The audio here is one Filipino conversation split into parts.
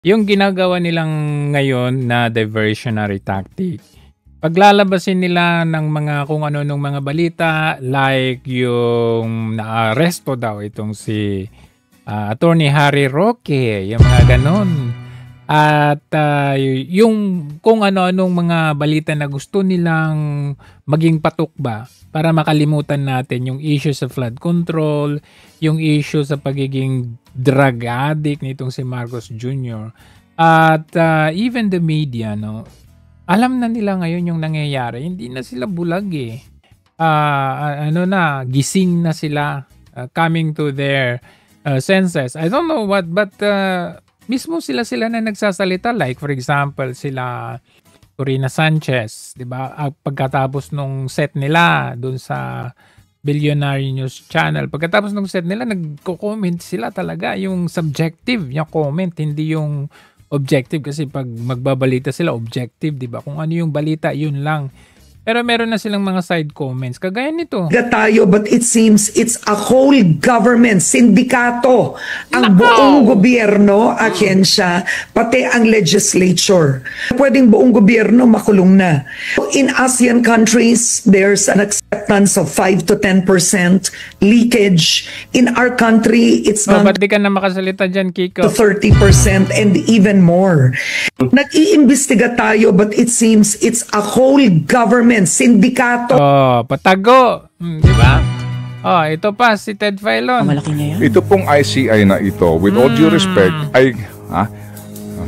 Yung ginagawa nilang ngayon na diversionary tactic, paglalabasin nila ng mga kung ano nung mga balita like yung naaresto daw itong si Attorney Harry Roque, yung mga ganon. At yung kung ano-anong mga balita na gusto nilang maging patukba para makalimutan natin yung issue sa flood control, yung issue sa pagiging drug addict nitong si Marcos Jr. At even the media, no, alam na nila ngayon yung nangyayari. Hindi na sila bulag eh. Gising na sila, coming to their senses. I don't know what, but mismo sila na nagsasalita. Like for example, sila Corina Sanchez, 'di ba? Pagkatapos nung set nila doon sa Billionaire News Channel, pagkatapos nung set nila, nagko-comment sila talaga, yung subjective yung comment, hindi yung objective, kasi pag magbabalita sila objective, 'di ba? Kung ano yung balita, yun lang. Pero meron na silang mga side comments. Kagaya nito. Tayo, but it seems it's a whole government, sindikato, ang buong gobyerno, ahensya, pati ang legislature. Pwedeng buong gobyerno makulong na. In ASEAN countries, there's an acceptance of 5 to 10% leakage. In our country, it's ba't di ka na makasalita dyan, Kiko? To 30% and even more. Nag-iimbestiga tayo, but it seems it's a whole government, sindikato. Patago. Di ba? Ito pa, si Ted Filon. Malaki niya yan. Ito pong ICI na ito, with all due respect, ay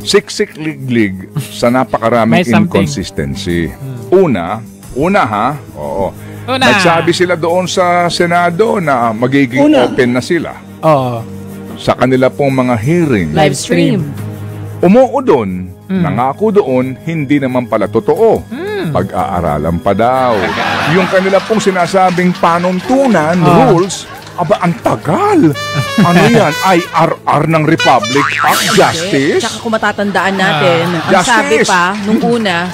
siksik-lig-lig sa napakaraming inconsistency. Una ha, nagsabi sila doon sa Senado na magiging open na sila. Sa kanila pong mga hearing. Live stream. Umuo doon, nangako doon, hindi naman pala totoo. Pag-aaralan pa daw. Yung kanila pong sinasabing panuntunan, rules, aba, ang tagal. Ano yan? IRR ng Republic of Justice? Tsaka kung matatandaan natin, ang sabi pa, nung una,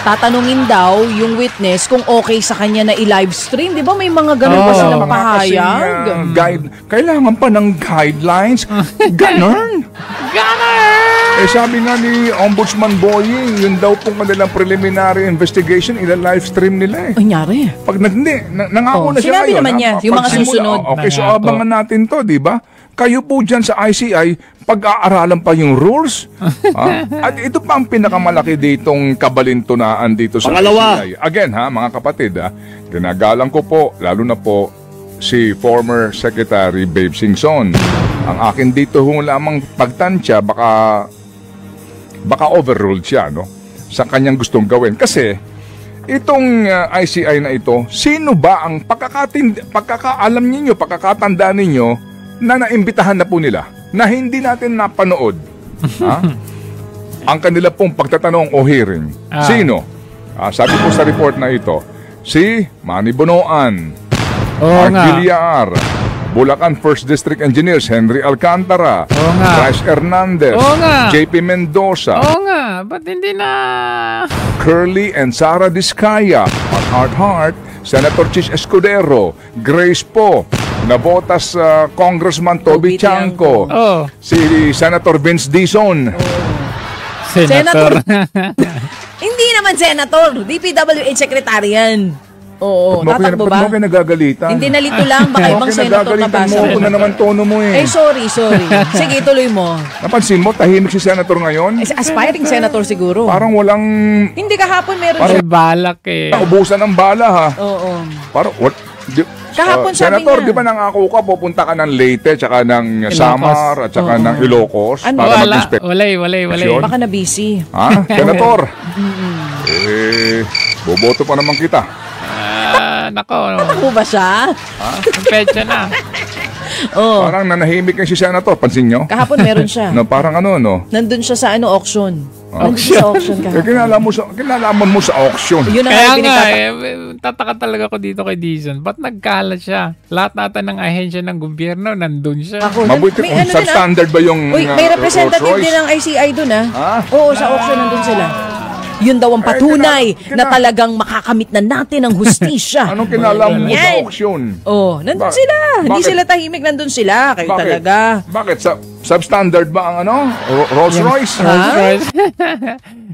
tatanungin daw yung witness kung okay sa kanya na i-live stream. Di ba may mga ganun pa silang pahayag? Kailangan pa ng guidelines. Ganon. Sabi nga ni Ombudsman Boying, yun daw pong kanilang preliminary investigation, ila-live stream nila eh. Ay, nyari. Pag nangako na siya sinabi ngayon. naman niya, yung mga susunod. Okay, so abangan natin to, di ba? Kayo po dyan sa ICI, pag-aaralan pa yung rules. At ito pa ang pinakamalaki ditong kabalintunaan dito sa ICI. Again mga kapatid, ginagalang ko po, lalo na po, si former Secretary Babe Singson. Ang akin dito lamang pagtansya, baka overruled siya, no? Sa kanyang gustong gawin. Kasi, itong ICI na ito, sino ba ang pagkakaalam ninyo, pagkakatandaan ninyo, na naimbitahan na po nila, na hindi natin napanood? Ang kanila pong pagtatanong o hearing. Sino? Sabi po sa report na ito, si Manny Bonoan, Mark Villar, Bulacan 1st District Engineers Henry Alcantara, Bryce Hernandez, JP Mendoza, ba't hindi na Curly and Sara Discaya, Heart, Senator Chis Escudero, Grace Po, Navotas Congressman Toby Chanco, si Senator Vince Dizon. Senator. Hindi naman senator, DPWH secretary yan. Oo, tatakbo ba? Ba't mo kayo nagagalitan? Hindi, nalito lang. Baka ibang senator na basa. Mo na naman tono mo eh. Sorry. Sige, tuloy mo. Napansin mo, tahimik si senator ngayon? Aspiring senator siguro. Parang walang... Hindi, kahapon meron siya. Balak eh. Ubusan ng bala ha. Oo. Parang... Kahapon sabi Senator, di ba nangako ka, pupunta ka ng Leyte, tsaka ng Samar, at tsaka ng Ilocos, para mag-inspect? Walay. Baka na busy. Senator? Boboto pa naman kita. Nako. Tatakbo ba siya? Petsa na. Parang nanahimik yung si Senator. Pansin nyo? Kahapon meron siya. Parang nandun siya sa auction. Nandun sa auction kahapon. Kinalaman mo sa auction. Kaya nga, tataka talaga ko dito kay Dizon. Ba't nagkalat siya? Lahat nata ng ahensya ng gobyerno, nandun siya. Mabuti kung substandard ba yung may representative din ng ICI dun Oo, sa auction nandun sila. Yun daw ang patunay na kina- talagang makakamit na natin ang hustisya. Anong kinalaman mo sa Ganyan. auction? Oh, nandun Ba- sila. Hindi bakit? sila tahimik, nandun sila. Kayo talaga. Bakit? Substandard ba ang ano? Rolls Royce? Rolls Royce.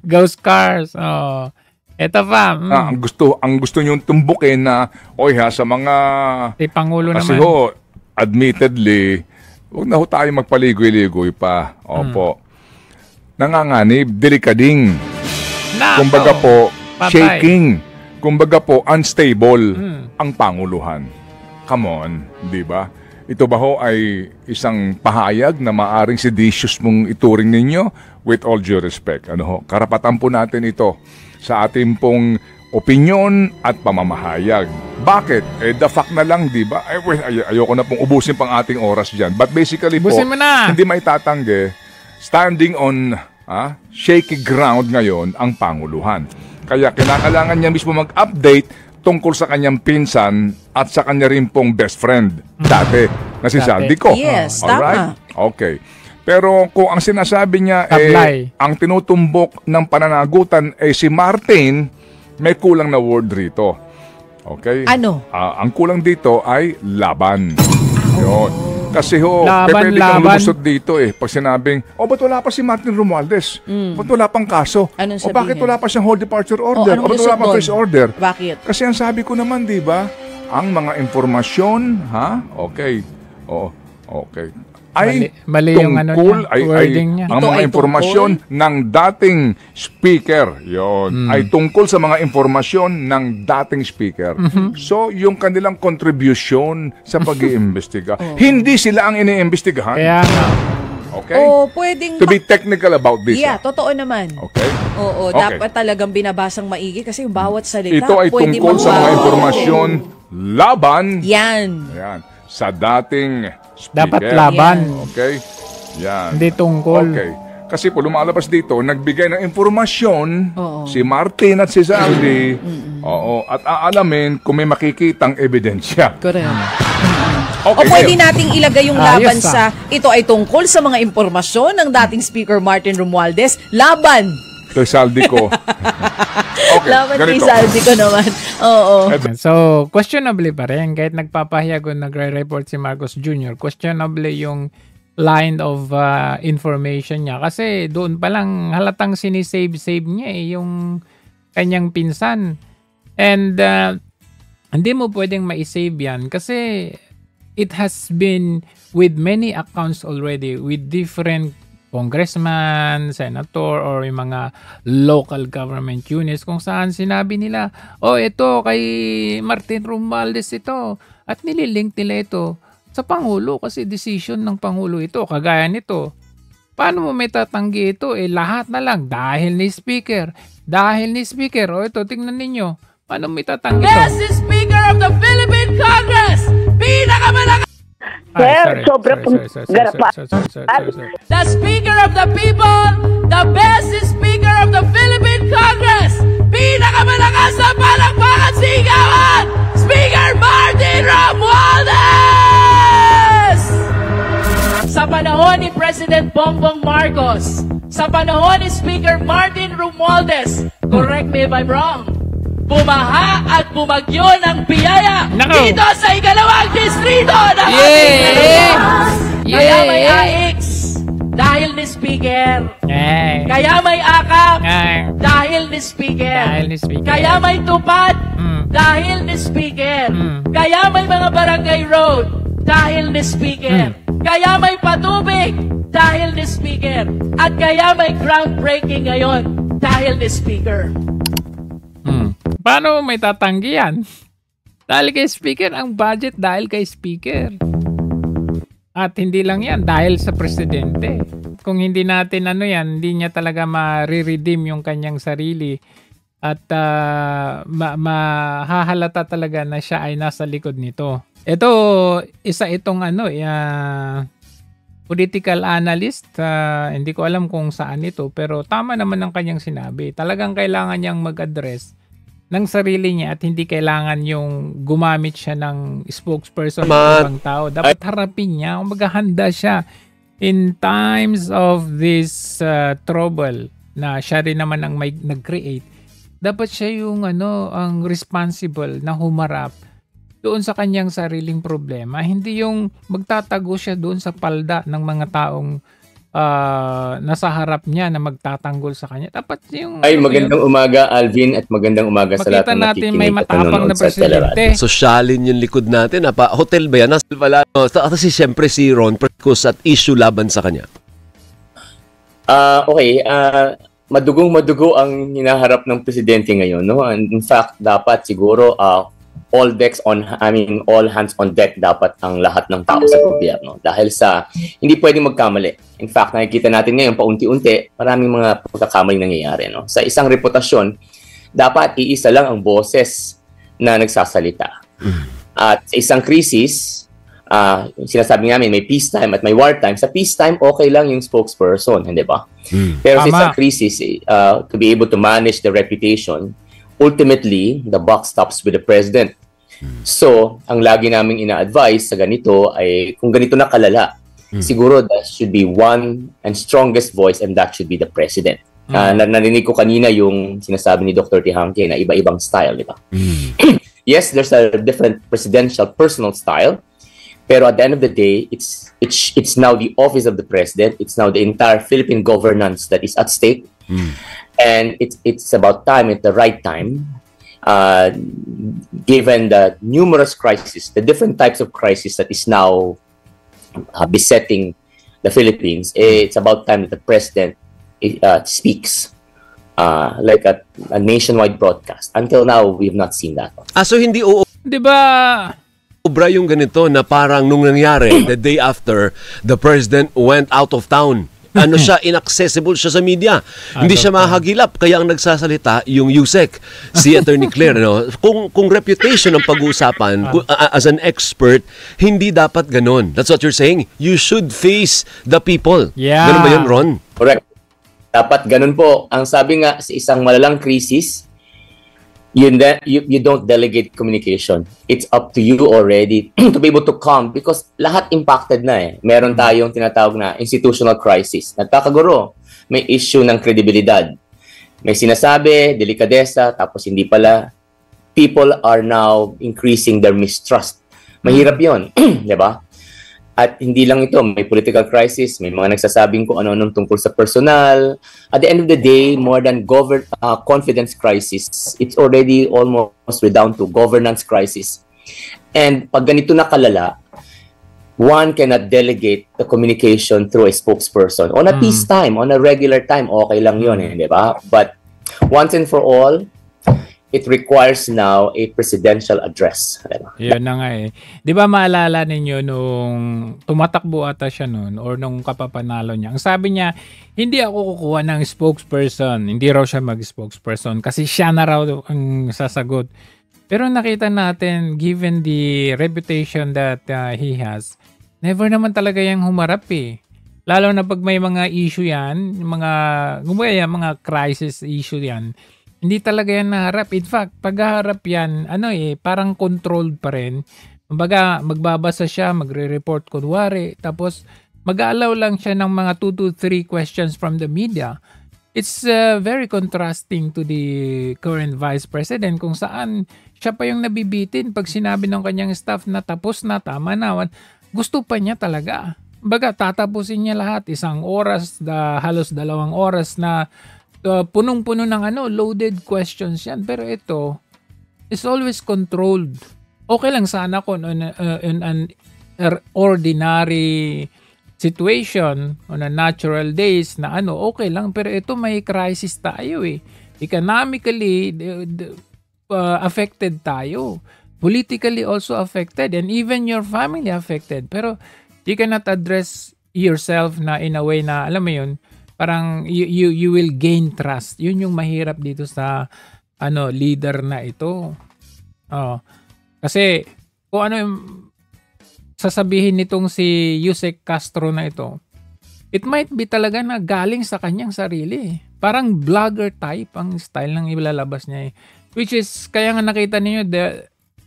Ghost cars. Oh. Ito pa. Ang gusto niyong tumbukin na, sa mga... Si Pangulo Kasi naman. admittedly, huwag na ho tayo magpaligoy-ligoy pa. Opo. Nanganganib, delikading. Kumbaga po, Patay. shaking. Kumbaga po, unstable ang Panguluhan. Come on, di ba? Ito ba ho ay isang pahayag na maaring seditious mong ituring ninyo? With all due respect. Karapatan po natin ito sa ating pong opinyon at pamamahayag. Bakit? The fact na lang, di ba? Ayoko na pong ubusin pang ating oras dyan. But basically Ubusin mo na. hindi maitatanggi, standing on shaky ground ngayon ang Panguluhan. Kaya kinakailangan niya mismo mag-update tungkol sa kanyang pinsan at sa kanya rin pong best friend dati na si Saldico. Yes, alright? Okay. Pero kung ang sinasabi niya ang tinutumbok ng pananagutan si Martin, may kulang na word rito. Okay? Ano? Ang kulang dito ay laban. Yun. Kasi Laban. kang lumusot dito pag sinabing, ba't wala pa si Martin Romualdez? Ba't wala pang kaso? Anong O bakit sabihin? wala pa siyang hold departure order? anong O ba't lusot wala pang doon? first order? Bakit? Kasi ang sabi ko naman, di ba, ang mga informasyon, okay, okay, ay Mali yung ano tungkol, niya, wording niya. ang Ito mga ay informasyon ng dating speaker, ay tungkol sa mga informasyon ng dating speaker. So, yung kanilang contribution sa pag-iimbestiga, hindi sila ang iniimbestigahan. Kaya nga. Okay? Pwedeng... To be technical about this. Yeah, totoo naman. Okay? Oo, Okay. dapat talagang binabasang maigi kasi yung bawat salita Ito ay pwede tungkol sa mga magbago. informasyon laban Yan. sa dating speaker. Dapat laban. Okay? Yan. Hindi tungkol. Okay. Kasi po lumalabas dito, nagbigay ng informasyon Oo. si Martin at si Saldi. At aalamin kung may makikitang ebidensya. Correct. Okay, O pwede ngayon. nating ilagay yung laban Ayos, sa ito ay tungkol sa mga impormasyon ng dating Speaker Martin Romualdez. Laban! Kay Saldi ko. Okay, Laban kay ganito. Saldi ko naman. Oo. So, questionably pa rin. Kahit nagpapahayag o nagre-report si Marcos Jr., questionably yung line of information niya. Kasi doon pa lang halatang sinisave niya yung kanyang pinsan. And hindi mo pwedeng ma-save yan kasi it has been with many accounts already with different congressman, senator, or yung mga local government units kung saan sinabi nila, ito kay Martin Romualdez ito. At nililink nila ito sa Pangulo kasi decision ng Pangulo ito. Kagaya nito. Paano mo may tatanggi ito? Lahat na lang dahil ni Speaker. Dahil ni Speaker. Ito, tingnan ninyo. Paano may tatanggi ito? Yes, the Speaker of the Philippine Congress! Pinakamalakas! Ay, sobra pong garapa. sorry. The Speaker of the People, the best Speaker of the Philippine Congress! Pinakamalakas na palakpakan sigawan! Speaker Martin Romualdez! Sa panahon ni President Bongbong Marcos, sa panahon ni Speaker Martin Romualdez, correct me if I'm wrong, bumaha at bumagyo ng biyaya Nako. dito sa ikalawang distrito ng ating Yay! Pilipinas. Kaya may Yay! AX dahil ni Speaker. Ay. Kaya may akap Ay. dahil ni Speaker. Dahil ni Speaker. Kaya may tupad Mm. dahil ni Speaker. Mm. Kaya may mga barangay road dahil ni Speaker. Kaya may patubig dahil ni Speaker. At kaya may groundbreaking ngayon dahil ni Speaker. Paano mo may tatanggi yan? Dahil kay Speaker, ang budget dahil kay Speaker. At hindi lang yan, dahil sa Presidente. Kung hindi natin hindi niya talaga ma-redeem yung kanyang sarili. At mahahalata talaga na siya ay nasa likod nito. Ito, isa itong political analyst. Hindi ko alam kung saan ito, pero tama naman ang kanyang sinabi. Talagang kailangan niyang mag-address ng sarili niya at hindi kailangan yung gumamit siya ng spokesperson ng ibang tao. Dapat harapin niya, maghahanda siya in times of this trouble. na siya rin naman ang may nag-create, dapat siya yung ang responsible na humarap doon sa kanyang sariling problema. Hindi yung magtatago siya doon sa palda ng mga taong nasa harap niya na magtatanggol sa kanya. Dapat yung... Ay, magandang umaga, Alvin, at magandang umaga sa lahat ng natin nakikinig may matapang na presidente. Sosyalin yung likod natin. Hotel ba yan? Kasi siyempre si Ron Percus at issue laban sa kanya. Okay, madugong-madugo ang hinaharap ng presidente ngayon, no? And in fact, dapat siguro all hands on deck dapat ang lahat ng tao sa gobyerno dahil sa hindi pwedeng magkamali. In fact, nakikita natin ngayon paunti-unti maraming mga pagkakamali nangyayari, no? Sa isang reputasyon, dapat iisa lang ang boses na nagsasalita. At sa isang krisis, sinasabi namin may peacetime at may wartime. Sa peacetime, okay lang yung spokesperson, hindi ba? Pero sa isang krisis, to be able to manage the reputation, ultimately, the buck stops with the president. So, ang lagi naming ina-advise sa ganito ay kung ganito na kalala, siguro there should be one and strongest voice and that should be the president. Narinig ko kanina yung sinasabi ni Dr. Tihanke na iba-ibang style, di ba? Yes, there's a different presidential personal style, pero at the end of the day, it's now the office of the president. It's now the entire Philippine governance that is at stake. And it's about time, at the right time, given the numerous crises, the different types of crisis that is now besetting the Philippines. It's about time that the president speaks like a nationwide broadcast. Until now, we have not seen that. So hindi Di ba? Obra yung ganito na parang nung nangyari, the day after, the president went out of town. Siya, inaccessible siya sa media. Hindi siya mahagilap, kaya ang nagsasalita yung USEC, si Attorney Claire. No? Kung reputation ang pag-uusapan, as an expert, hindi dapat ganon. That's what you're saying. You should face the people. Yeah. Ganun ba yun, Ron? Correct. Dapat ganun po. Ang sabi nga sa isang malalang krisis, you don't delegate communication. It's up to you already to be able to calm because lahat impacted na eh. Meron tayong tinatawag na institutional crisis. Nagkakagulo. May issue ng kredibilidad. May sinasabi, delikadesa, tapos hindi pala. People are now increasing their mistrust. Mahirap yun. Diba? At hindi lang ito, may political crisis, may mga nagsasabing kung ano-anong tungkol sa personal. At the end of the day, more than confidence crisis, it's already almost down to governance crisis. And pag ganito na kalala, one cannot delegate the communication through a spokesperson. On a peacetime, on a regular time, okay lang yun, di ba? But once and for all, it requires now a presidential address. Yun na nga eh. Di ba maalala ninyo nung tumatakbo ata siya noon or nung kapapanalo niya, ang sabi niya, hindi ako kukuha ng spokesperson. Hindi raw siya mag-spokesperson kasi siya na raw ang sasagot. Pero nakita natin, given the reputation that he has, never naman talaga yung humarap eh. Lalo na pag may mga issue yan, mga crisis issue yan, hindi talaga yan naharap. In fact, paghaharap yan, parang controlled pa rin. Kumbaga, magbabasa siya, magre-report kunwari, tapos mag-allow lang siya ng mga 2 to 3 questions from the media. It's very contrasting to the current Vice President kung saan siya pa yung nabibitin pag sinabi ng kanyang staff na tapos na, tama na. Gusto pa niya talaga. Kumbaga, tatapusin niya lahat. 1 oras, halos 2 oras na punong-puno ng loaded questions yan. Pero ito is always controlled. Okay lang sana kung in an ordinary situation, on a natural days na okay lang. Pero ito may crisis tayo eh. Economically, affected tayo. Politically also affected. And even your family affected. Pero you cannot address yourself na in a way na, alam mo yun, parang you will gain trust. Yun yung mahirap dito sa leader na ito. Kasi kung ano yung sasabihin nitong si Yusek Castro na ito, it might be talaga na galing sa kanyang sarili. Parang vlogger type ang style ng ilalabas niya eh. Which is, kaya nga nakita niyo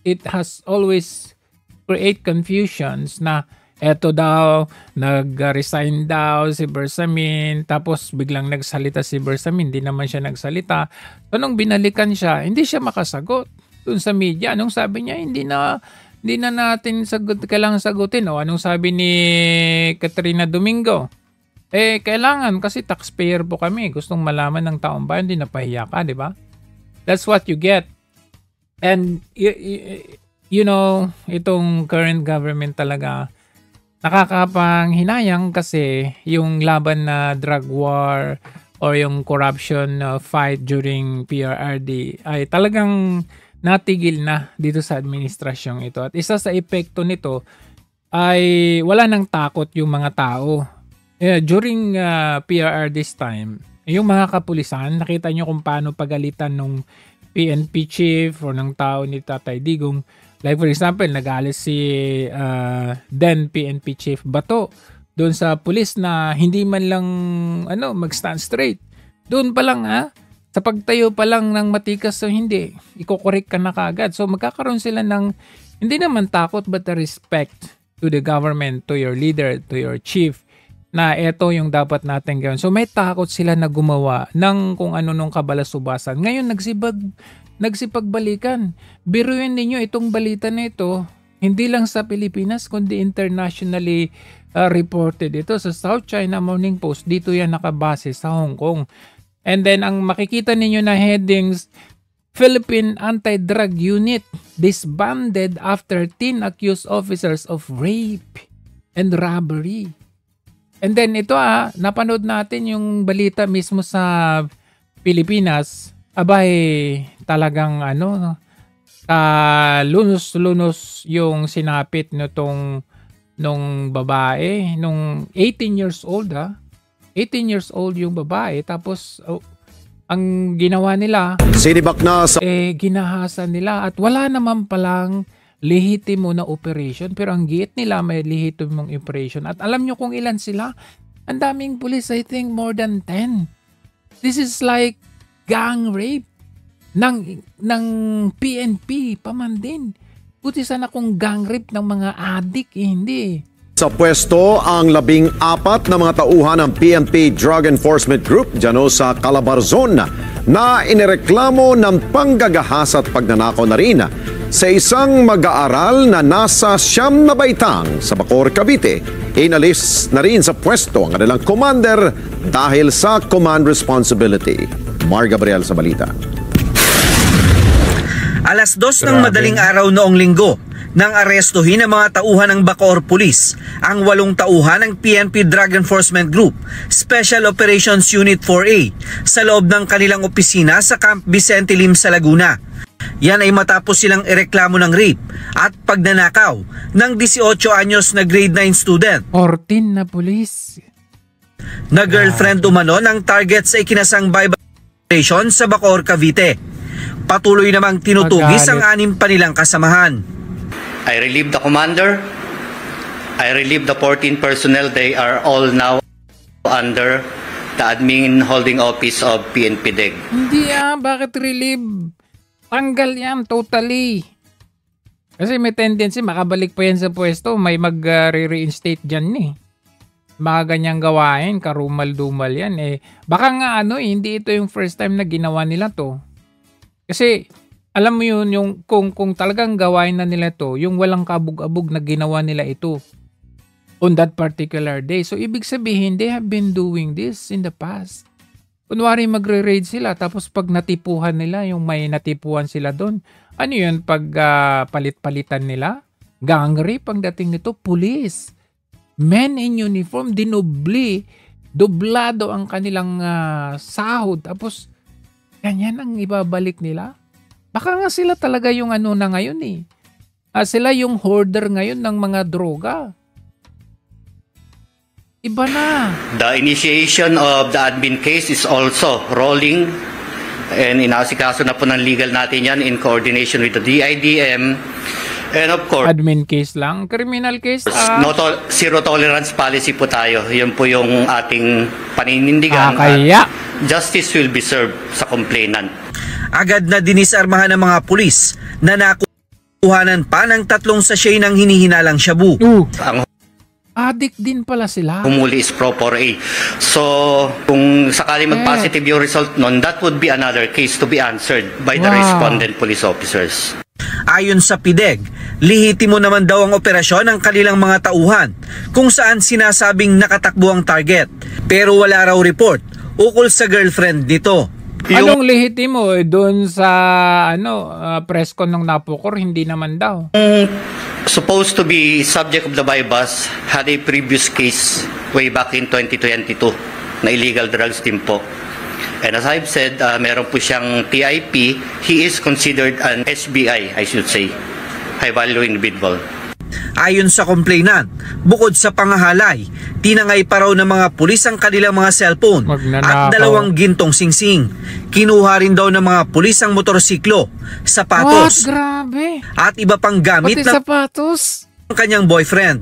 it has always create confusions na eto daw, nag-resign daw si Bersamin, tapos biglang nagsalita si Bersamin, hindi naman siya nagsalita. So, nung binalikan siya, hindi siya makasagot dun sa media. Anong sabi niya? Hindi na natin kailangan sagutin. O, anong sabi ni Katrina Domingo? Kailangan kasi taxpayer po kami. Gustong malaman ng taong bayan, hindi napahiya ka, di ba? That's what you get. And, you know, itong current government talaga, nakakapanghinayang kasi yung laban na drug war or yung corruption fight during PRRD ay talagang natigil na dito sa administrasyong ito. At isa sa epekto nito ay wala nang takot yung mga tao. During PRRD's time, yung mga kapulisan, nakita nyo kung paano pagalitan ng PNP chief o ng tao ni Tatay Digong. Like for example, nagalit si then PNP Chief Bato doon sa pulis na hindi man lang mag-stand straight. Doon pa lang sa pagtayo pa lang ng matikas so hindi, iko-correct ka na kaagad. So magkakaroon sila ng hindi naman takot but a respect to the government, to your leader, to your chief na ito yung dapat natin gawin. So may takot sila na gumawa ng kung ano nung kabalasubasan. Ngayon nagsipagbalikan. Biruin ninyo itong balita na ito, hindi lang sa Pilipinas, kundi internationally reported ito sa South China Morning Post. Dito yan nakabase sa Hong Kong. And then, ang makikita ninyo na headings, Philippine Anti-Drug Unit disbanded after 10 accused officers of rape and robbery. And then, ito napanood natin yung balita mismo sa Pilipinas. Abay, talagang lunos-lunos yung sinapit nung babae, nung 18 years old 18 years old yung babae, tapos ang ginawa nila ginahasan nila at wala naman palang lehitimo na operation, pero ang giit nila may lehitimong operation. At alam nyo kung ilan sila? Ang daming police, I think more than 10. This is like gang rape ng PNP paman din. Buti sana kung gang rape ng mga adik, hindi. Sa pwesto ang 14 na mga tauhan ng PNP Drug Enforcement Group dyan sa Calabarzon na inireklamo ng panggagahas at pagnanakaw na rin sa isang mag-aaral na nasa Siyam na Baitang sa Bacoor, Cavite. Inalis na rin sa pwesto ang kanilang commander dahil sa command responsibility. Mar Gabriel sa balita. Alas 2 ng madaling araw noong linggo, nang arestuhin ng mga tauhan ng Bacoor Police ang 8 tauhan ng PNP Drug Enforcement Group Special Operations Unit 4A sa loob ng kanilang opisina sa Camp Vicente Lim sa Laguna. Yan ay matapos silang ireklamo ng rape at pagnanakaw ng 18 anyos na grade 9 student. 14 na pulis. Na girlfriend umano ng target sa ikinasang operation sa Bacoor, Cavite. Patuloy namang tinutugis ang 6 pa nilang kasamahan. I relieved the commander. I relieved the 14 personnel. They are all now under the admin holding office of PNP DEG. Hindi bakit relieve? Tanggal yan totally. Kasi may tendency makabalik pa yan sa pwesto, may mag-reinstate dyan Mga ganyang gawain, karumal-dumal yan Baka nga hindi ito yung first time na ginawa nila to. Kasi alam mo yun, yung kung talagang gawain na nila to, yung walang kabog-abog na ginawa nila ito on that particular day. So ibig sabihin, they have been doing this in the past. Kunwari magre-raid sila, tapos pag natipuhan nila, yung may natipuhan sila doon, ano yun, pag palit-palitan nila? Gang rape ang dating nito, police. Men in uniform, doblado ang kanilang sahod. Tapos, ganyan ang ibabalik nila. Baka nga sila talaga yung na ngayon sila yung hoarder ngayon ng mga droga. Iba na. The initiation of the admin case is also rolling and inasikaso na po ng legal natin yan in coordination with the DIDM. And of course, admin case lang, criminal case. Zero tolerance policy po tayo. Yun po yung ating paninindigan. Kaya justice will be served sa complainant. Agad na dinisarmahan ng mga pulis na nakuhanan pa ng 3 sachet ng hinihinalang shabu. Ang Addict din pala sila. Humuli is proper A. So, kung sakali mag-positive yung result nun, that would be another case to be answered by the respondent police officers. Ayon sa PIDEG, lihitimo naman daw ang operasyon ng kanilang mga tauhan kung saan sinasabing nakatakbo ang target. Pero wala raw report ukol sa girlfriend nito. Anong lihitimo? Doon sa press con ng Napocor, hindi naman daw. Supposed to be subject of the bypass had a previous case way back in 2022 na illegal drugs din po. And as I've said, meron po siyang TIP. He is considered an SBI, I should say, high value individual. Ayon sa complainant, bukod sa pangahalay, tinangay pa raw ng mga pulis ang kanilang mga cellphone at 2 gintong singsing. Kinuha rin daw ng mga pulis ang motorsiklo, sapatos, grabe. At iba pang gamit ng sapatos ng kanyang boyfriend.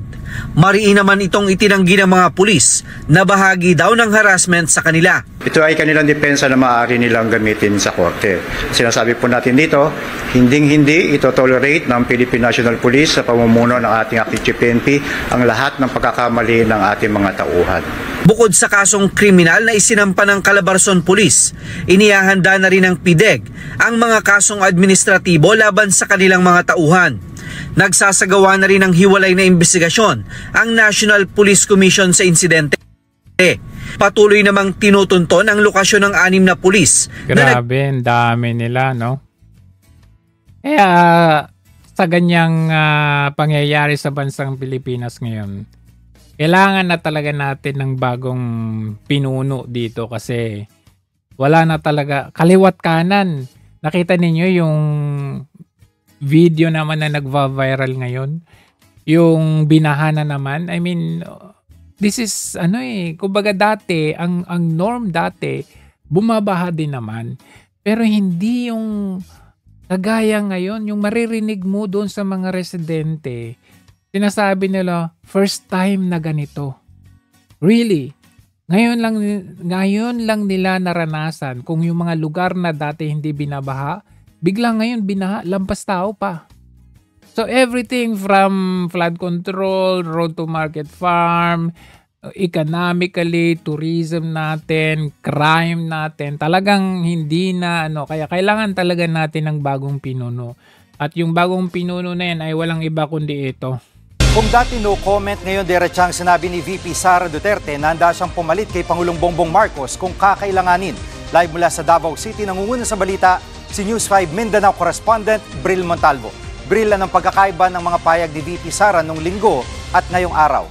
Mariin naman itong itinanggi ng mga pulis na bahagi daw ng harassment sa kanila. Ito ay kanilang depensa na maaari nilang gamitin sa korte. Sinasabi po natin dito, hinding-hindi ito tolerate ng Philippine National Police sa pamumuno ng ating acting chief PNP ang lahat ng pagkakamali ng ating mga tauhan. Bukod sa kasong kriminal na isinampa ng Calabarzon Police, inihahanda na rin ng PIDEG ang mga kasong administratibo laban sa kanilang mga tauhan. Nagsasagawa na rin ng hiwalay na investigasyon ang National Police Commission sa insidente. Patuloy namang tinutunton ang lokasyon ng 6 na pulis. Grabe, ang dami nila, no? Kaya sa ganyang pangyayari sa bansang Pilipinas ngayon, kailangan na talaga natin ng bagong pinuno dito kasi wala na talaga, kaliwat kanan. Nakita ninyo yung video naman na nagva-viral ngayon, yung binahanan naman. I mean, this is kumbaga dati ang norm dati bumabaha din naman, pero hindi yung kagaya ngayon, yung maririnig mo doon sa mga residente, sinasabi nila first time na ganito. Really, ngayon lang nila naranasan kung yung mga lugar na dati hindi binabaha, bigla ngayon binaha, lampas tao pa. So everything from flood control, road to market farm, economically, tourism natin, crime natin, talagang hindi na kaya kailangan talaga natin ng bagong pinuno. At yung bagong pinuno na yan ay walang iba kundi ito. Kung dati no comment, ngayon diretsang sinabi ni VP Sara Duterte na handa siyang pumalit kay Pangulong Bongbong Marcos kung kakailanganin. Live mula sa Davao City, nangunguna sa balita si News 5 Mindanao correspondent Bril Montalvo. Bril, ang pagkakaiba ng mga payag ni VP Sara nung linggo at ngayong araw?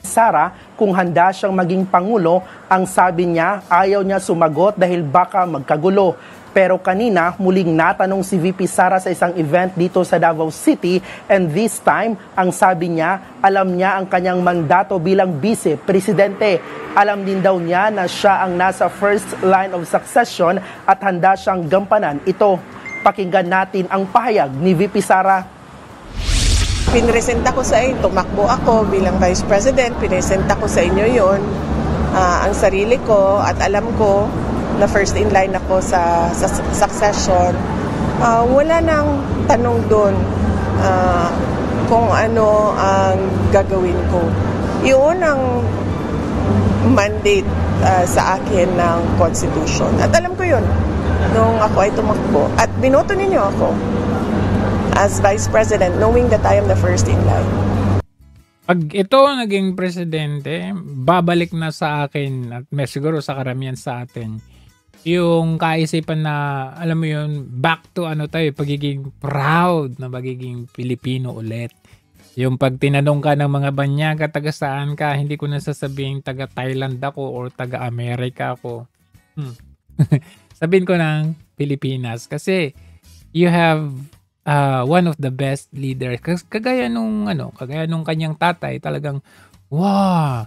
Sara, kung handa siyang maging pangulo, ang sabi niya ayaw niya sumagot dahil baka magkagulo. Pero kanina muling natanong si VP Sara sa isang event dito sa Davao City, and this time ang sabi niya alam niya ang kanyang mandato bilang vice-presidente. Alam din daw niya na siya ang nasa first line of succession at handa siyang gampanan ito. Pakinggan natin ang pahayag ni VP Sara. Pinresenta ko sa inyo, tumakbo ako bilang Vice President, pinresenta ko sa inyo yon ang sarili ko at alam ko na first in line ako sa succession. Wala nang tanong doon kung ano ang gagawin ko. Yun ang mandate sa akin ng Constitution. At alam ko yun nung ako ay tumakbo. At binoto ninyo ako as Vice President knowing that I am the first in line. Pag ito naging presidente, babalik na sa akin at siguro sa karamihan sa atin yung kaisipan na, alam mo yun, back to pagiging proud na magiging Pilipino ulit. Yung pag tinanong ka ng mga banyaga, taga saan ka, hindi ko na sasabihin taga Thailand ako or taga Amerika ako. Sabihin ko ng Pilipinas kasi you have one of the best leaders. Kagaya nung kanyang tatay, talagang wow,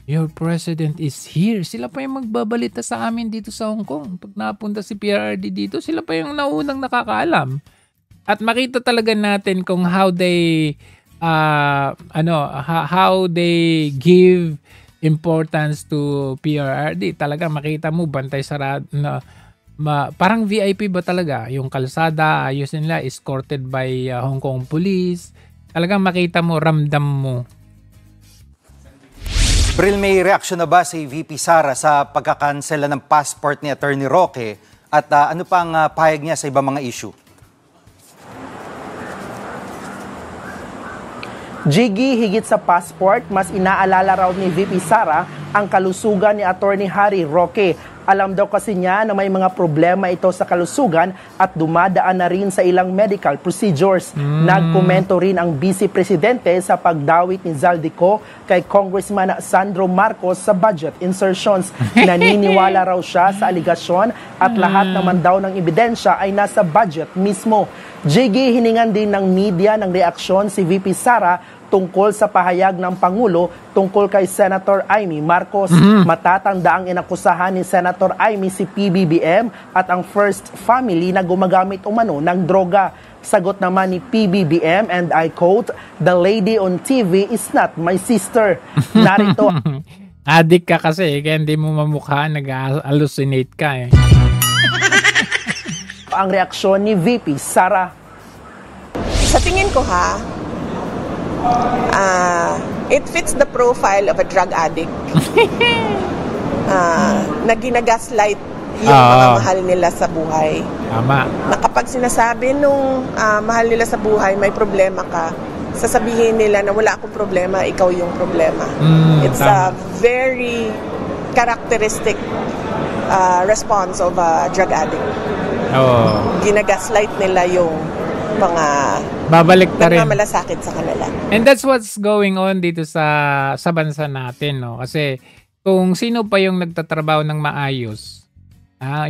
your president is here. Sila pa yung magbabalita sa amin dito sa Hong Kong. Pag napunta si PRRD dito, sila pa yung naunang nakakaalam. At makita talaga natin kung how they give importance to PRRD. Talaga makita mo bantay sarado na parang VIP ba talaga? Yung kalsada, ayusin nila, escorted by Hong Kong police. talagang makita mo, ramdam mo. Bril, may reaksyon na ba si VP Sara sa pagkakansela ng passport ni Attorney Roque at ano pang pahayag niya sa ibang mga issue? Jiggy, higit sa passport, mas inaalala raw ni VP Sara ang kalusugan ni Attorney Harry Roque. Alam daw kasi niya na may mga problema ito sa kalusugan at dumadaan na rin sa ilang medical procedures. Nagkomento rin ang Vice Presidente sa pagdawit ni Zaldico kay Congressman Sandro Marcos sa budget insertions. Naniniwala raw siya sa aligasyon at lahat naman daw ng ebidensya ay nasa budget mismo. Jiggy, hiningan din ng media ng reaksyon si VP Sara tungkol sa pahayag ng Pangulo tungkol kay Senator Amy Marcos. Matatanda ang inakusahan ni Senator Amy si PBBM at ang First Family na gumagamit umano ng droga. Sagot naman ni PBBM, and I quote, "The lady on TV is not my sister." Narito. Adik ka kasi, kaya hindi mo mamukha, nag-hallucinate ka eh. Ang reaksyon ni VP Sara. Sa tingin ko it fits the profile of a drug addict na ginagaslight yung mga mahal nila sa buhay. Tama. Na kapag sinasabi nung mahal nila sa buhay, may problema ka, sasabihin nila na wala akong problema, ikaw yung problema. It's a very characteristic response of a drug addict. Ginagaslight nila yung mga nagmamalasakit sa kanila. And that's what's going on dito sa bansa natin, no? Kasi kung sino pa yung nagtatrabaho ng maayos,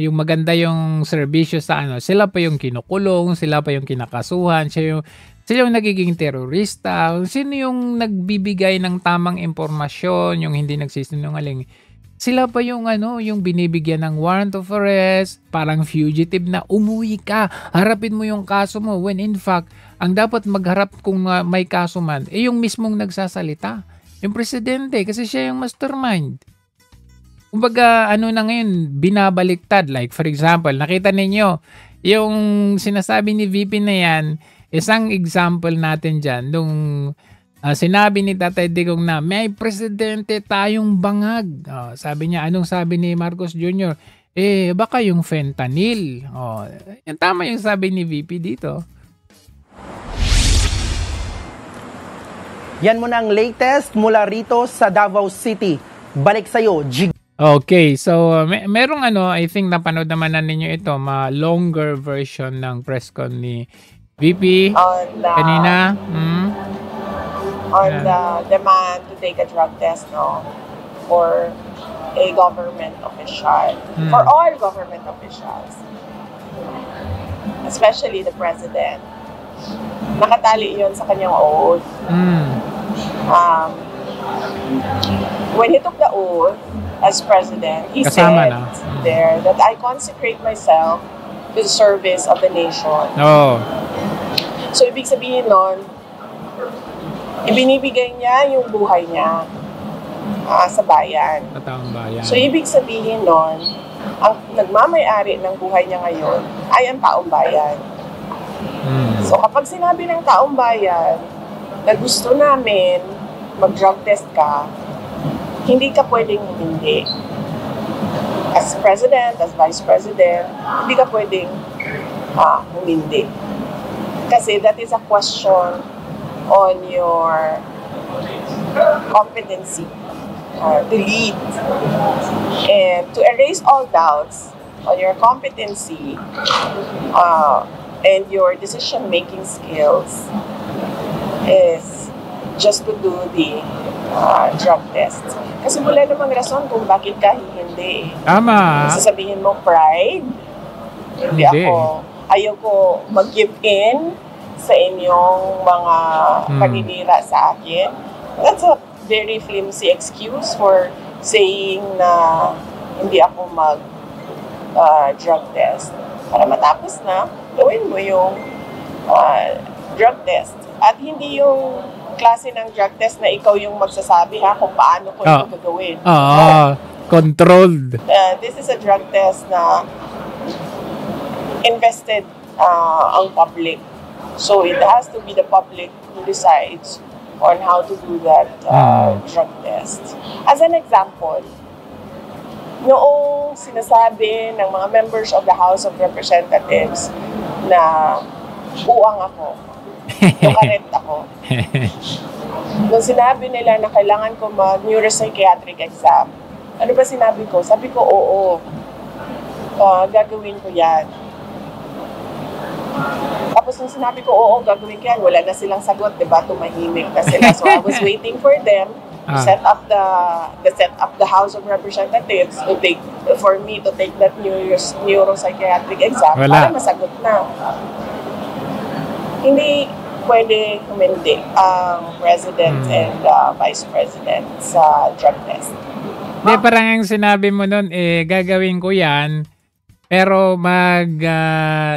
yung maganda yung serbisyo sa sila pa yung kinukulong, sila pa yung kinakasuhan, sila yung nagiging terorista, sino yung nagbibigay ng tamang impormasyon, yung hindi nagsisinungaling. Sila pa yung yung binibigyan ng warrant of arrest, parang fugitive na umuwi ka, harapin mo yung kaso mo, when in fact, ang dapat magharap kung may kaso man, yung mismong nagsasalita, yung presidente, kasi siya yung mastermind. Kumbaga, na ngayon, binabaliktad. Like, for example, nakita ninyo, yung sinasabi ni VP na yan, isang example natin dyan, nung sinabi ni Tatay Digong na may presidente tayong bangag. Sabi niya, anong sabi ni Marcos Jr.? Baka yung fentanyl. Yan tama yung sabi ni VP dito. Yan muna ang latest mula rito sa Davao City. Balik sa'yo, Jig. Okay, so merong I think napanood naman na ninyo ito, longer version ng press con ni VP kanina. On the demand to take a drug test, for a government official, for all government officials, especially the president. Nakatali yun sa kanyang oath. When he took the oath as president, he said there that I consecrate myself to the service of the nation. So, ibig sabihin nun, ibinibigay niya yung buhay niya sa bayan. So, ibig sabihin nun, ang nagmamayari ng buhay niya ngayon ay ang taong bayan. So, kapag sinabi ng taong bayan na gusto namin mag-drug test ka, hindi ka pwedeng hindi. As president, as vice president, hindi ka pwedeng hindi. Kasi that is a question on your competency to lead, and to erase all doubts on your competency and your decision-making skills is just to do the drug test. Kasi wala namang rason kung bakit ka hindi. Tama. Sasabihin mo pride, hindi ako, ayoko mag-give in sa inyong mga paninira sa akin. That's a very flimsy excuse for saying na hindi ako mag-drug test. Para matapos na, gawin mo yung drug test. At hindi yung klase ng drug test na ikaw yung magsasabi kung paano ko yung gagawin. Controlled. This is a drug test na invested ang public So it has to be the public who decides on how to do that drug test. As an example, noong sinasabi ng mga members of the House of Representatives na uang ako, karet ako, nung sinabi nila na kailangan ko mag-neuropsychiatric exam, ano ba sinabi ko? Sabi ko, oo, gagawin ko yan. Tapos nung sinabi ko, oo, gagawin ko yan, wala na silang sagot, diba? Tumahimik na sila. So I was waiting for them to set up the House of Representatives for me to take that neuropsychiatric exam para masagot na. Hindi pwede humindi ang President and Vice President sa drug test. Hindi, parang ang sinabi mo nun, gagawin ko yan, pero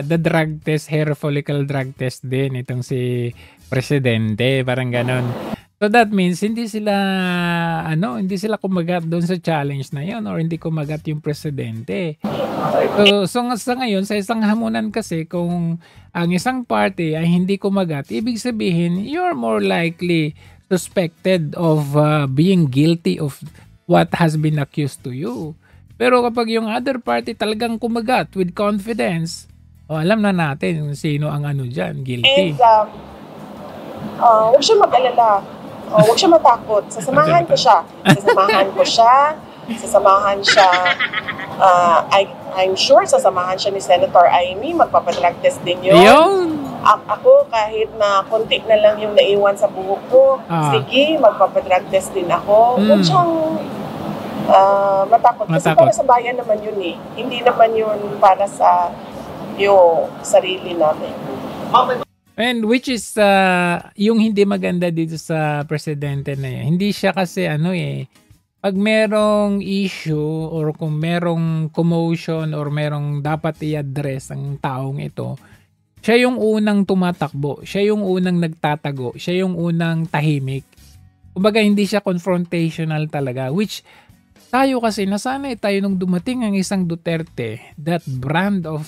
the drug test, hair follicle drug test din itong si Presidente, parang ganon. So that means hindi sila kumagat doon sa challenge na yon or hindi kumagat yung Presidente. So sa ngayon, sa isang hamunan kasi, kung ang isang party ay hindi kumagat, ibig sabihin, you're more likely suspected of being guilty of what has been accused to you. Pero kapag yung other party talagang kumagat with confidence, alam na natin kung sino ang dyan, guilty. And huwag siya mag-alala. Huwag siya matakot. Sasamahan ko siya. I'm sure sasamahan siya ni Senator Amy. Magpapadrag test din yun. Ako, kahit na konti na lang yung naiwan sa buhok ko, sige, magpapadrag test din ako. Huwag siyang matakot. Kasi para sa bayan naman yun eh. Hindi naman yun para sa yung sarili namin. And which is yung hindi maganda dito sa Presidente na yan. Hindi siya kasi pag merong issue or kung merong commotion or merong dapat i-address ang taong ito, siya yung unang tumatakbo, siya yung unang nagtatago, siya yung unang tahimik. Kumbaga hindi siya confrontational talaga, which tayo kasi nasanay tayo nung dumating ang isang Duterte, that brand of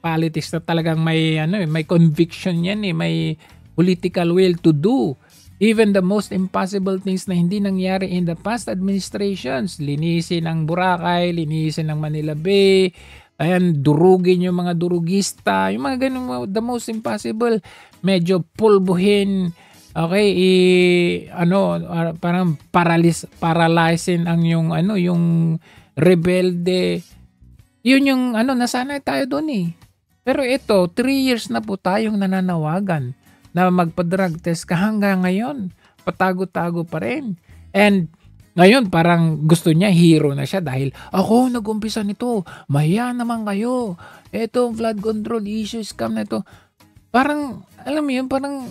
politics na talagang may conviction yan may political will to do even the most impossible things na hindi nangyari in the past administrations. Linisin ang Boracay, linisin ang Manila Bay, durugin yung mga durugista, yung mga ganun, the most impossible, medyo pulbuhin, parang paralyzing ang yung rebelde. Yun yung nasanay tayo doon Pero ito, 3 years na po tayong nananawagan na magpa-drug test hanggang ngayon. Patago-tago pa rin. And ngayon parang gusto niya, hero na siya dahil ako nag-umpisa nito. Mahiya naman kayo. Ito, flood control issue, scam na ito. Parang, alam mo yun, parang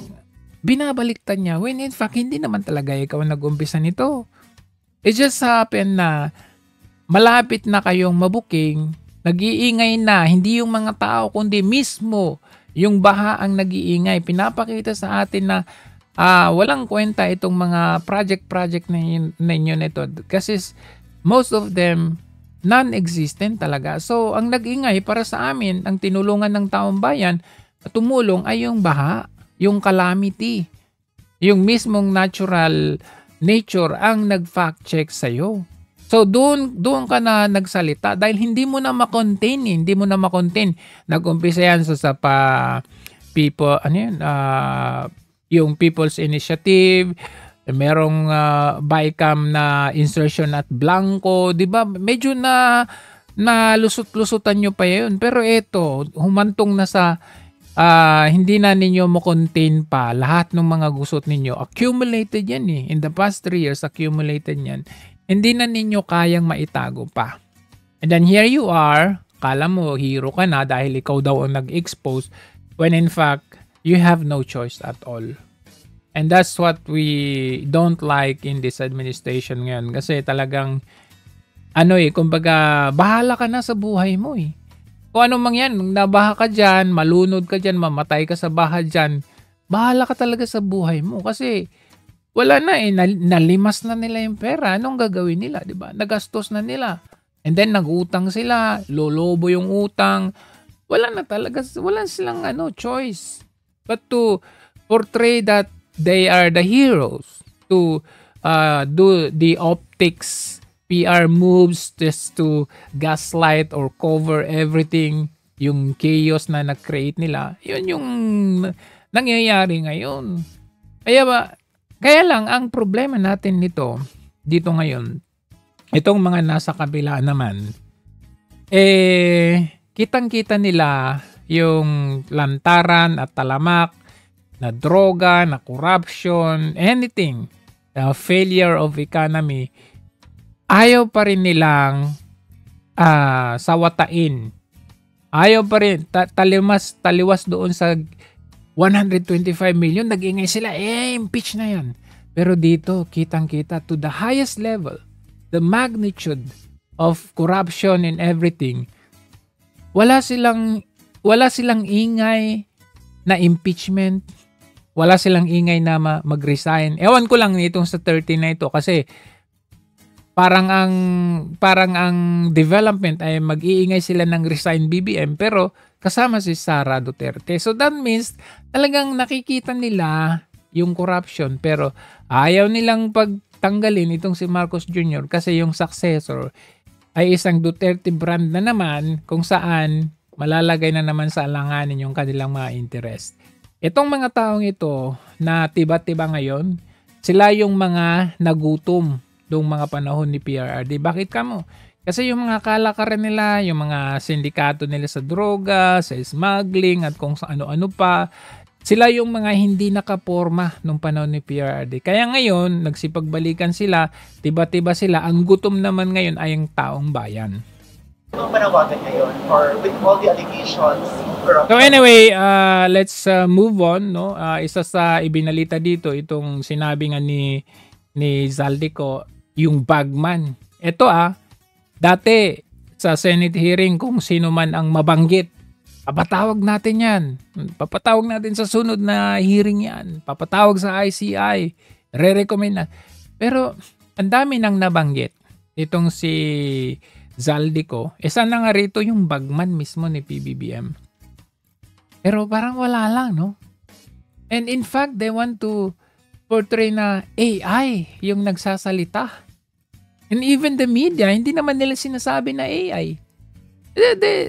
binabaliktad niya. When in fact, hindi naman talaga ikaw nag-umpisa nito. It just happened na malapit na kayong mabuking, nag-iingay na, hindi yung mga tao, kundi mismo yung baha ang nag-iingay. Pinapakita sa atin na walang kwenta itong mga project na ninyo nito. Kasi most of them, non-existent talaga. So, ang nag-ingay para sa amin, ang tinulungan ng taong bayan, tumulong ay yung baha, yung calamity. Yung mismong natural nature ang nag-fact check sa'yo. So, doon ka na nagsalita dahil hindi mo na ma-contain. Nag-umpisa yan sa people, yung People's Initiative, merong BICAM na insertion at blanco, di ba? Medyo na lusot-lusutan nyo pa yun. Pero ito, humantong na sa hindi na ninyo ma-contain pa lahat ng mga gusot ninyo. Accumulated yan in the past 3 years, accumulated yan. Hindi na ninyo kayang maitago pa. And then here you are, kala mo hero ka na dahil ikaw daw ang nag-expose, when in fact, you have no choice at all. And that's what we don't like in this administration ngayon. Kasi talagang, kumbaga, bahala ka na sa buhay mo Kung ano mang yan, nabaha ka dyan, malunod ka dyan, mamatay ka sa baha dyan, bahala ka talaga sa buhay mo. Kasi, wala na nalimas na nila yung pera. Anong gagawin nila, di ba? Nagastos na nila. And then nag-utang sila, lolobo yung utang. Wala na talaga, wala silang choice. but to portray that they are the heroes, to do the optics, PR moves just to gaslight or cover everything, yung chaos na nag-create nila. Yun yung nangyayari ngayon. Kaya lang, ang problema natin dito ngayon, itong mga nasa kabila naman, kitang-kita nila yung lantaran at talamak na droga, na corruption, anything, failure of economy, ayaw pa rin nilang sawatain. Ayaw pa rin, taliwas doon sa 125 million, nag-ingay sila, impeach na yan. Pero dito, kitang-kita to the highest level, the magnitude of corruption and everything, wala silang ingay na impeachment, wala silang ingay na mag-resign. Ewan ko lang itong sa 30 na ito kasi parang ang development ay mag-iingay sila ng resign BBM pero kasama si Sara Duterte. So that means talagang nakikita nila yung corruption pero ayaw nilang pagtanggalin itong si Marcos Jr. kasi yung successor ay isang Duterte brand na naman kung saan malalagay na naman sa alanganin yung kanilang mga interest. Itong mga taong ito na tiba-tiba ngayon, sila yung mga nagutom noong mga panahon ni PRRD. Bakit kamo? Kasi yung mga kalakaran nila, yung mga sindikato nila sa droga, sa smuggling at kung ano-ano pa, sila yung mga hindi nakaporma nung panahon ni PRRD. Kaya ngayon, nagsipagbalikan sila, tiba-tiba sila, ang gutom naman ngayon ay ang taong bayan. Anong panawagan ngayon or with all the allegations? So anyway, let's move on. No? Isa sa ibinalita dito, itong sinabi nga ni Zaldico, yung bagman. Ito dati sa Senate hearing kung sino man ang mabanggit, papatawag natin yan. Papatawag natin sa sunod na hearing yan. Papatawag sa ICI. Re-recommend na. Pero ang dami nang nabanggit. Itong si Zaldico. Sana nga rito yung bagman mismo ni PBBM. Pero parang wala lang, no? And in fact, they want to portray na AI yung nagsasalita. And even the media, hindi naman nila sinasabi na AI.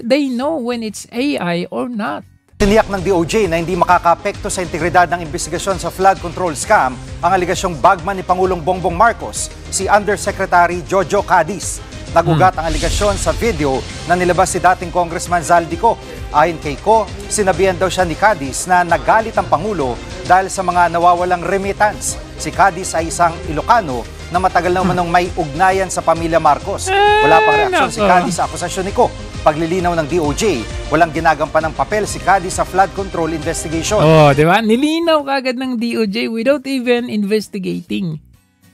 They know when it's AI or not. Tiniyak ng DOJ na hindi makakaapekto sa integridad ng investigasyon sa flood control scam ang aligasyong bagman ni Pangulong Bongbong Marcos, si Undersecretary Jojo Cadiz. Nagugat ang aligasyon sa video na nilabas si dating Congressman Zaldico. Ayon kay Ko, sinabihan daw siya ni Cadiz na nagalit ang Pangulo dahil sa mga nawawalang remittance. Si Cadiz ay isang Ilocano na matagal na manong may ugnayan sa pamilya Marcos. Wala pang reaksyon si Cadiz sa akusasyon ni Ko. Paglilinaw ng DOJ, walang ginagampan ng papel si Cadiz sa flood control investigation. Oh, di ba? Nilinaw kagad ng DOJ without even investigating.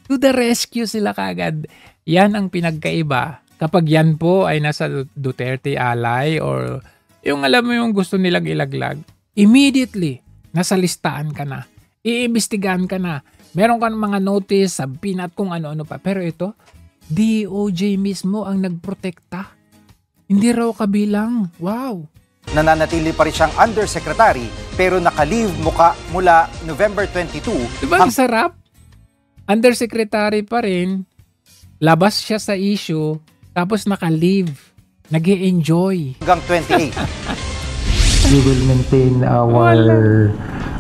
To the rescue sila kagad. Yan ang pinagkaiba. Kapag yan po ay nasa Duterte ally or yung alam mo yung gusto nilang ilaglag, immediately, nasa listahan ka na. Iimbestigahan ka na. Meron ka ng mga notice, sabihin at kung ano-ano pa. Pero ito, DOJ mismo ang nagprotekta. Hindi raw kabilang. Wow. Nananatili pa rin siyang undersecretary pero naka-leave mula November 22. Diba ang sarap? Undersecretary pa rin, labas siya sa issue, tapos naka-leave, nag-e-enjoy. Hanggang 28. We will maintain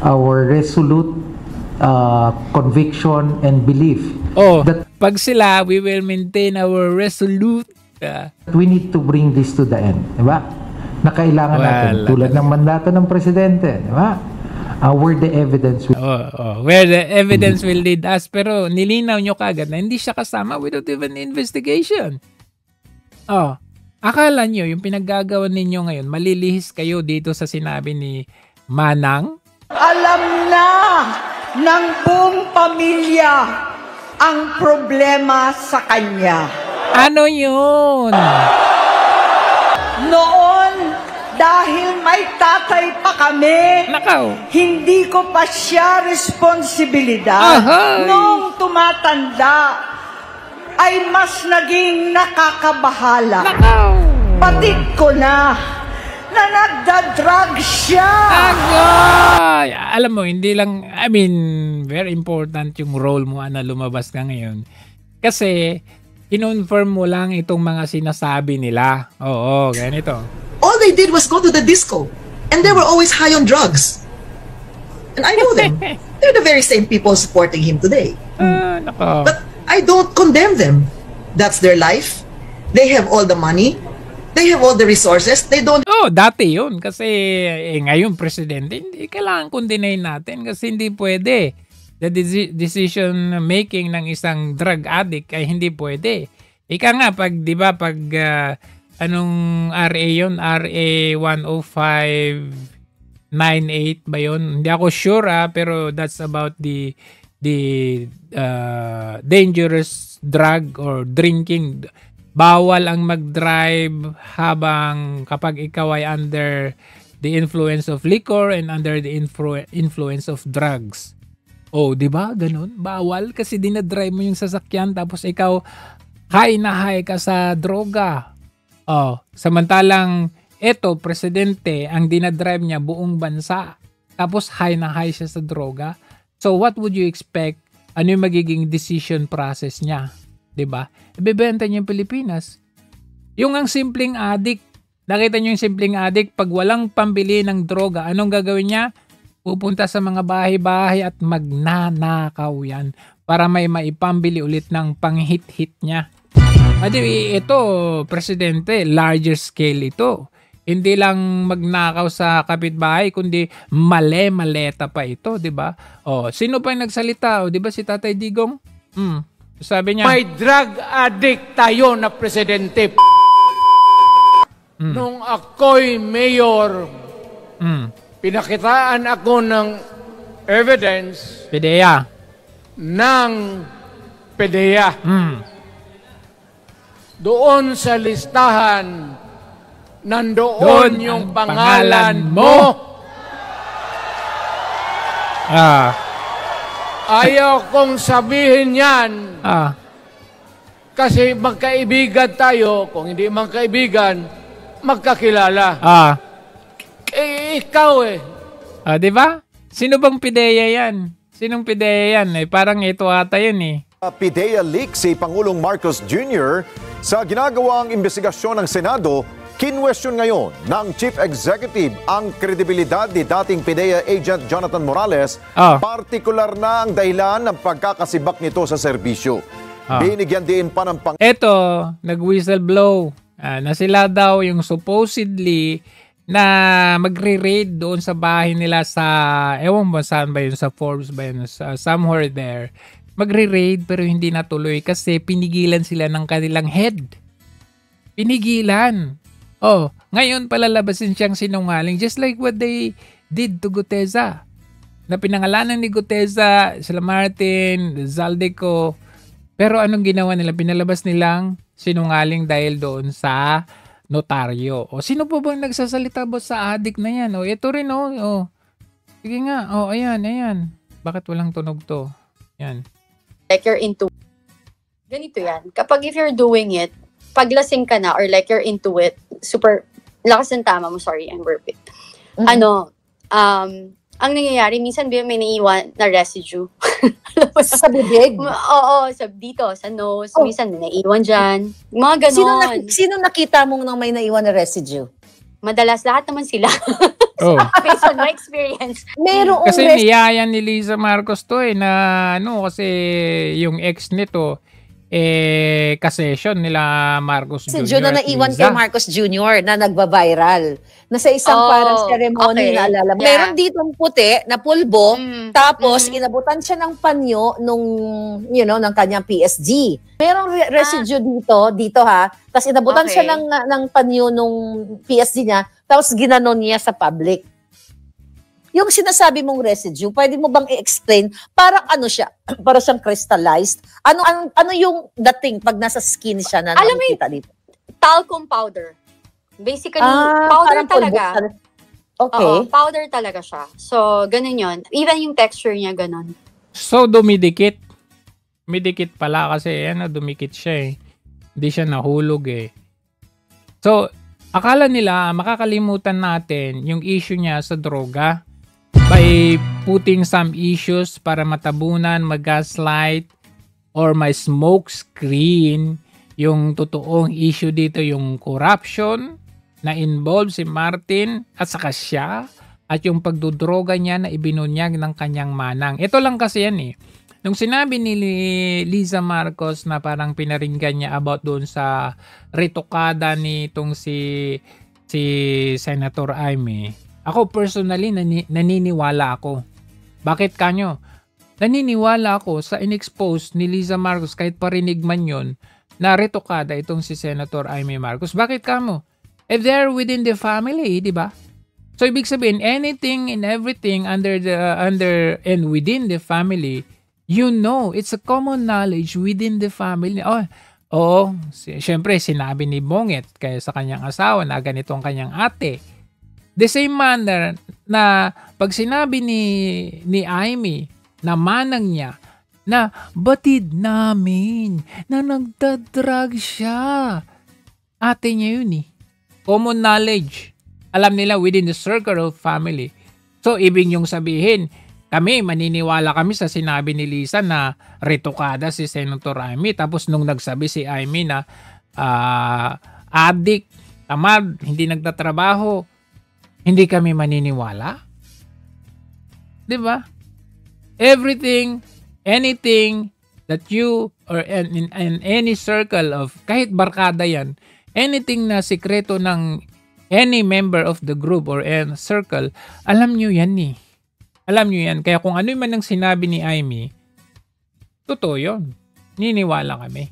our resolute conviction and belief. That pag sila, we will maintain our resolute. We need to bring this to the end, diba? Na kailangan natin, tulad ng mandato ng presidente, diba? Where the evidence will... where the evidence will lead us. Pero nilinaw nyo kagad na hindi siya kasama without even investigation. Akala nyo, yung pinaggagawa ninyo ngayon, malilihis kayo dito sa sinabi ni Manang? Alam na ng buong pamilya ang problema sa kanya. Ano yun? Noon, dahil may tatay pa kami, hindi ko pa siya responsibilidad. Noong tumatanda, ay mas naging nakakabahala. Patid ko na na nagda-drug siya. Agoy! Alam mo, hindi lang, I mean, very important yung role mo na lumabas ka ngayon. Kasi, kinonfirm mo lang itong mga sinasabi nila. Oo, ganito. All they did was go to the disco. And they were always high on drugs. And I know them. They're the very same people supporting him today. Nako. But I don't condemn them. That's their life. They have all the money. They have all the resources. They don't... Dati yun. Kasi ngayon, presidente, hindi kailangan kundinahin natin kasi hindi pwede. The decision making ng isang drug addict ay hindi pwede. Ika nga, di ba, pag anong RA yun? RA 10598 ba yun? Hindi ako sure pero that's about the dangerous drug or drinking. Bawal ang mag-drive kapag ikaw ay under the influence of liquor and under the influence of drugs. Oh, di ba? Ganun. Bawal kasi dinadrive mo yung sasakyan tapos ikaw high na high ka sa droga. Oh, samantalang presidente, ang dinadrive niya buong bansa. Tapos high na high siya sa droga. So what would you expect? Ano yung magiging decision process niya? 'Di ba? Ibebenta niya yung Pilipinas. Yung ang simpleng addict, nakita niyo yung simpleng addict, pag walang pambili ng droga, anong gagawin niya? Pupunta sa mga bahay-bahay at magnanakaw yan para may maipambili ulit ng panghit-hit niya. Adi, ito, presidente, larger scale ito. Hindi lang magnakaw sa kapitbahay, kundi male-maleta pa ito, di ba? Sino pa yung nagsalita? Di ba si Tatay Digong? Sabi niya, may drug addict tayo na presidente. Nung ako'y mayor, pinakitaan ako ng evidence PDEA. Ng PDEA. Doon sa listahan, nandoon yung pangalan mo. Ayaw kong sabihin yan. Kasi magkaibigan tayo. Kung hindi magkaibigan, magkakilala. Ikaw di ba? Sino bang PDEA yan? Sinong PDEA yan? Parang ito ata yun PDEA leak si Pangulong Marcos Jr. Sa ginagawang investigasyon ng Senado, kinwestiyon ngayon ng Chief Executive ang kredibilidad ni dating PDEA Agent Jonathan Morales, partikular na ang dahilan ng pagkakasibak nito sa serbisyo. Binigyan din pa ng Eto, nag-whistleblow na sila daw yung supposedly na magre-raid doon sa bahay nila sa, ewan ba saan ba yun, sa Forbes ba yun, somewhere there. Magre-raid pero hindi natuloy kasi pinigilan sila ng kanilang head. Pinigilan. Ngayon palalabasin siyang sinungaling just like what they did to Guteza. Na pinangalanan ni Guteza, sila Martin, Zaldico. Pero anong ginawa nila? Pinalabas nilang sinungaling dahil doon sa notaryo. Sino po bang nagsasalita ba sa addict na yan? Ito rin Sige nga. Ayan. Bakit walang tunog to? Yan. Like you're into... Ganito yan. Kapag if you're doing it, paglasing ka na or like you're into it, super, lakas ng tama mo, sorry, I'm burping. Ang nangyayari, minsan may naiiwan na residue. Sa bibig? Oo, dito, sa nose, minsan may naiiwan dyan. Mga ganon. Sino nakita mong nang may naiwan na residue? Madalas, lahat naman sila. Based on my experience. Kasi niyaya ni Liza Marcos to na kasi yung ex nito kasesyon nila Marcos Jr. Si Jun na naiwan kay Marcos Jr. na nagba-viral. Nasa isang parang ceremony na alala. Yeah. Meron ditong puti na pulbo, tapos inabutan siya ng panyo ng kanyang PSG. Merong residue dito ha. Tapos inabutan siya ng panyo nung PSG niya, tapos ginanon niya sa public. Yung sinasabi mong residue, pwede mo bang i-explain? Parang ano siya? Parang siyang crystallized. Ano yung dating pag nasa skin siya na nakikita dito? Talcum powder. Basically, powder talaga. Okay. Oo, powder talaga siya. So, ganun yun. Even yung texture niya, ganun. So, dumidikit. Dumidikit pala kasi dumikit siya Hindi siya nahulog So, Akala nila makakalimutan natin yung issue niya sa droga by putting some issues para matabunan, mag-gaslight, or may smoke screen. Yung totoong issue dito, yung corruption na involved si Martin at saka siya, at yung pagdudroga niya na ibinunyag ng kanyang manang. Ito lang kasi yan eh. Nung sinabi ni Liza Marcos na parang pinaringgan niya about doon sa retokada nitong si Senator Amy, ako personally naniniwala ako. Bakit kanyo? Naniniwala ako sa in-expose ni Liza Marcos kahit parinig man yun na retokada itong si Senator Amy Marcos. Bakit kamo? If they're within the family, di ba? So ibig sabihin, anything and everything under and within the family, you know, it's a common knowledge within the family. Oo, syempre sinabi ni Bonget kaya sa kanyang asawa na ganito ang kanyang ate. The same manner na pag sinabi ni Amy na manang niya na batid namin na nagdadrag siya. Ate niya yun eh. Common knowledge. Alam nila within the circle of family. So, ibig yung sabihin, maniniwala kami sa sinabi ni Liza na retokada si Senator Amy. Tapos nung nagsabi si Amy na addict, tamad, hindi nagtatrabaho, hindi kami maniniwala. Diba? Everything, anything that you or in any circle of, kahit barkada yan, anything na sikreto ng any member of the group or circle, alam nyo yan eh. Alam nyo yan. Kaya kung ano man ang sinabi ni Amy, totoo yun. Niniwala kami.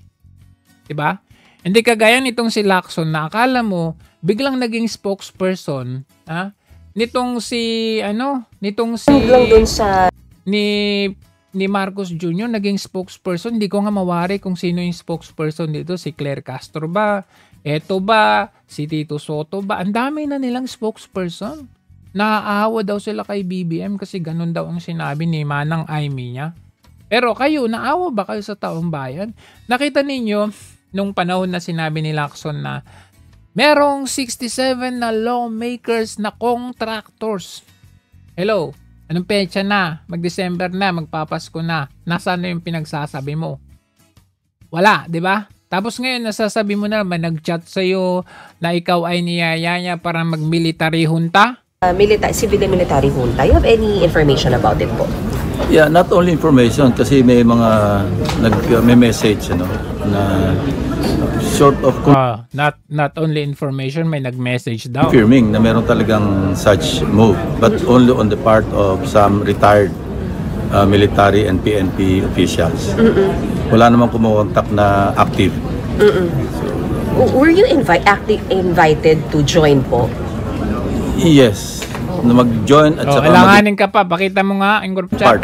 Diba? Hindi kagaya nitong si Lacson na akala mo, biglang naging spokesperson, nitong si ni Marcos Jr. naging spokesperson. Hindi ko nga mawari kung sino yung spokesperson dito. Si Claire Castro ba? Eto ba? Si Tito Soto ba? Ang dami na nilang spokesperson. Naaawa daw sila kay BBM kasi ganun daw ang sinabi ni Manang Amy niya. Pero kayo, naawa ba kayo sa taong bayan? Nakita ninyo nung panahon na sinabi ni Lacson na merong 67 na lawmakers na contractors. Hello? Anong petsa na? Mag-December na, magpapasko na. Nasaan na yung pinagsasabi mo? Wala, di ba? Tapos ngayon, nasasabi mo na naman, nag-chat sa'yo na ikaw ay niyaya niya para mag-military junta? Civil and military junta. You have any information about it po? Yeah, not only information kasi may mga may message na sort of not only information, may nag-message daw. Confirming na meron talagang such move but only on the part of some retired military and PNP officials. Wala namang kumontak na active. Were you invited to join po? Yes. Na mag-join at saka kailanganin ka pa, pakita mo nga in group chat.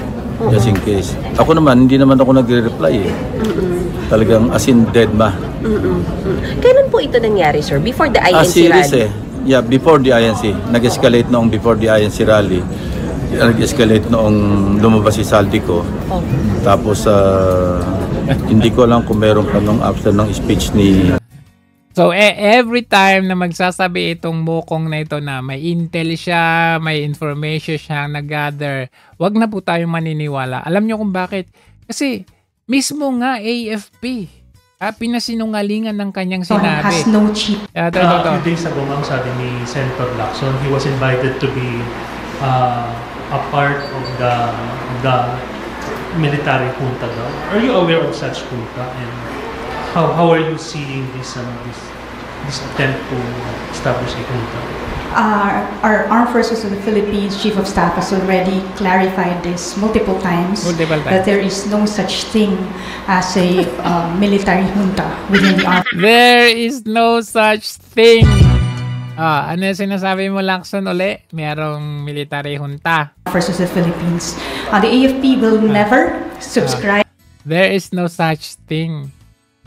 Just in case. Ako naman, hindi naman ako nagre-reply eh. Talagang as in dead ma. Kailan po ito nangyari, sir? Before the INC rally? Yeah, before the INC. Nag-escalate noong before the INC rally. Nag-escalate noong lumabas si Saldico. Tapos, hindi ko alam kung meron pa nung after ng speech ni... So, every time na magsasabi itong bukong na ito na may intel siya, may information siya nag-gather, wag na po tayong maniniwala. Alam nyo kung bakit? Kasi, mismo nga AFP, pinasinungalingan ng kanyang sinabi. Has no chip. A few days ago, ang sabi ni Senator Lacson, he was invited to be a part of the military junta daw. Are you aware of such junta? And how are you seeing this attempt to establish a junta? Our Armed Forces of the Philippines Chief of Staff has already clarified this multiple times. That there is no such thing as a military junta within the army. There is no such thing. Ano yung sinasabi mo, Lacson, uli? Merong military junta. Forces of the Philippines. The AFP will never subscribe. There is no such thing.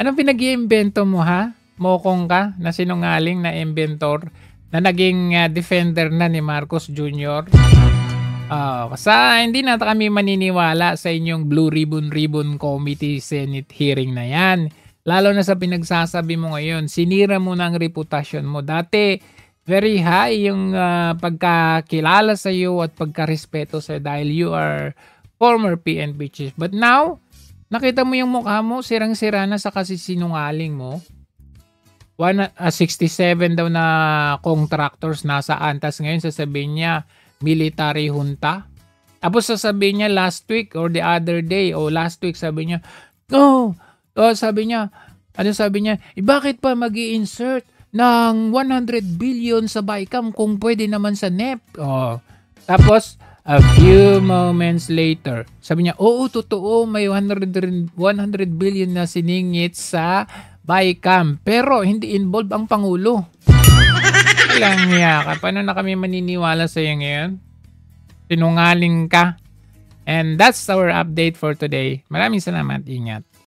Anong pinag-iimbento mo, ha? Mokong ka na sinungaling na inventor na naging defender na ni Marcos Jr. Hindi na kami maniniwala sa inyong Blue Ribbon Committee Senate hearing na yan. Lalo na sa pinagsasabi mo ngayon, sinira mo na ang reputasyon mo. Dati, very high yung pagkakilala sa iyo at pagkarespeto sa dahil you are former PNP chief. But now, nakita mo yung mukha mo, sirang-sira na sa kasisinungaling mo. 67 daw na contractors nasa antas ngayon, sasabihin niya, military junta. Tapos sasabihin niya last week or the other day, o last week sabi niya, sabi niya, bakit pa mag-i-insert ng 100 billion sa BICAM kung pwede naman sa NEP? Tapos, a few moments later, sabi niya, oo, totoo, may 100 billion na siningit sa BICAM, pero hindi involved ang Pangulo. Ilang niya ka. Paano na kami maniniwala sa iyo ngayon? Sinungaling ka. And that's our update for today. Maraming salamat. Ingat.